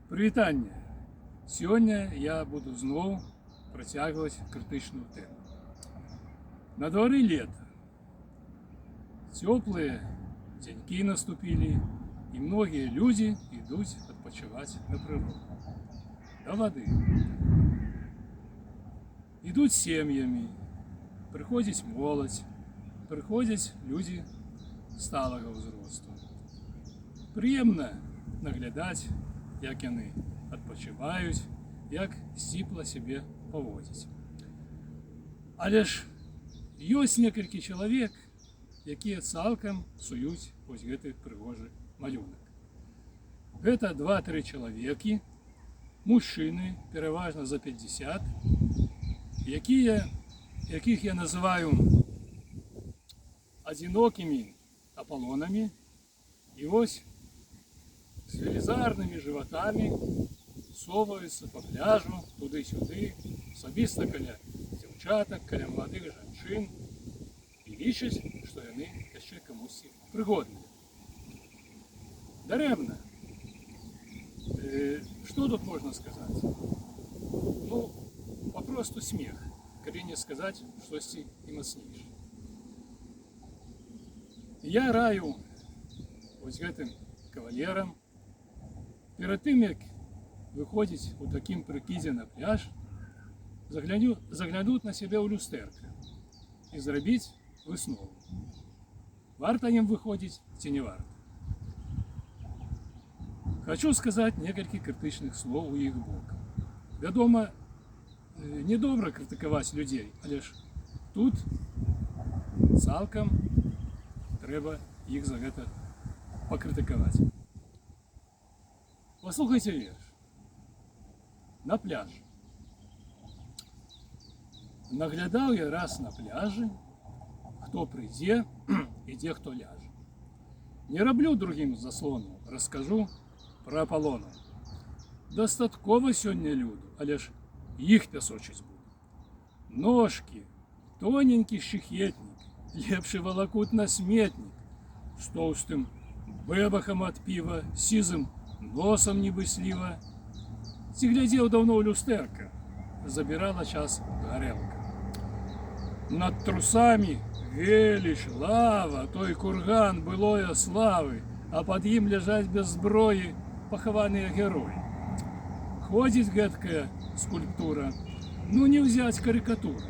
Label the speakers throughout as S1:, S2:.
S1: Прывітанне! Сёння я буду зноў працягваць крытычную тэму. На дворе лето. Теплые деньки наступили, и многие люди идут отпочивать на природу, до воды. Идут семьями, приходит молодь, приходят люди сталого возрасту. Приемно наглядать, як яны адпачываюць, як сціпла сябе паводзяць. Але ж ёсць некалькі чалавек, якія цалкам псуюць вось гэты прыгожы малюнак. Гэта 2-3 чалавекі, мужчыны, пераважна за 50, якіх я называю адзінокімі апалонамі, і вось з велізарнымі жыватамі соваюцца па пляжу туды-сюды, асабіста каля дзяўчатак, каля маладых жанчын, і лічаць, што яны яшчэ камусьці прыгодныя. Дарэмна. Што тут можна сказаць? Ну, папросту смех, калі не сказаць штосьці і мацнейшае. Я раю вось гэтым кавалерам перад тым, як выходзіць у такім прыкідзе на пляж, заглянуць на сябе ў люстэрка і зрабіць выснову. Варта ім выходзіць ці не варта? Хочу сказаць некалькі крытычных слоў у іх бок. Вядома, недобра крытыкаваць людзей, але ж тут цалкам трэба іх за гэта пакрытыкаваць. Послухайте верш. На пляж. Наглядаў я раз на пляжы, хто прыйдзе і дзе хто ляжа. Не раблю другім заслону, раскажу пра апалонаў. Дастаткова сёння люду, але ж іх пясочыць буду. Ножкі, тоненькі шыхетнік, лепшы валакут на сметнік, з тоўстым бэбахам ад піва, сізым носом нібы сліва. Ці глядзеў даўно ў люстэрка, забірала час гарэлка. Над трусамі веліч, лава, той курган былое славы, а пад ім ляжаць без зброі пахаваныя героі. Ходзіць гэткая скульптура, ну не ўзяць карыкатура.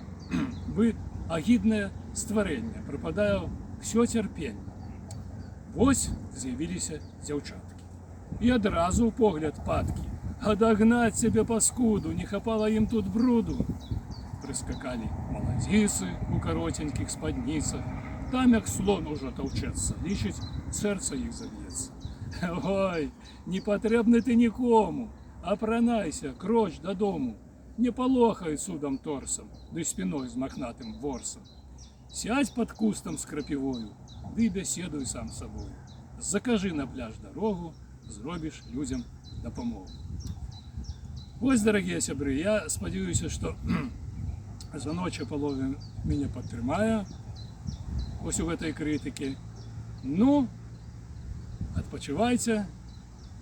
S1: Вы агіднае стварэнне, прападае ўсё цярпенне. Вось з'явіліся дзяўчаткі. І адразу ў погляд падкі. Адагнаць цябе паскуду, не хапала ім тут бруду. Прыскакалі маладзіцы у каротенькіх спадніцах. Там як слон ужо таўчэцца, лічыць, сэрца іх заб'ецца. Ой, не патрэбны ты нікому, апранайся, кроч дадому. Не палохай судам торсам, ды спіной з махнатым ворсам. Сядь пад кустам з крапівою, ды бяседуй сам сабою. Закажы на пляж дарогу, зробіш людзям дапамогу. Вось, дарагія сябры, я спадзяюся, што жаночая палова мяне падтрымае вось у гэтай крытыкі. Ну, адпачывайце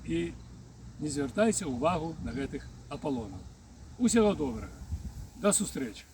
S1: і не звяртайце ўвагу на гэтых апалонаў. Усяго добрага. Да сустрэчы.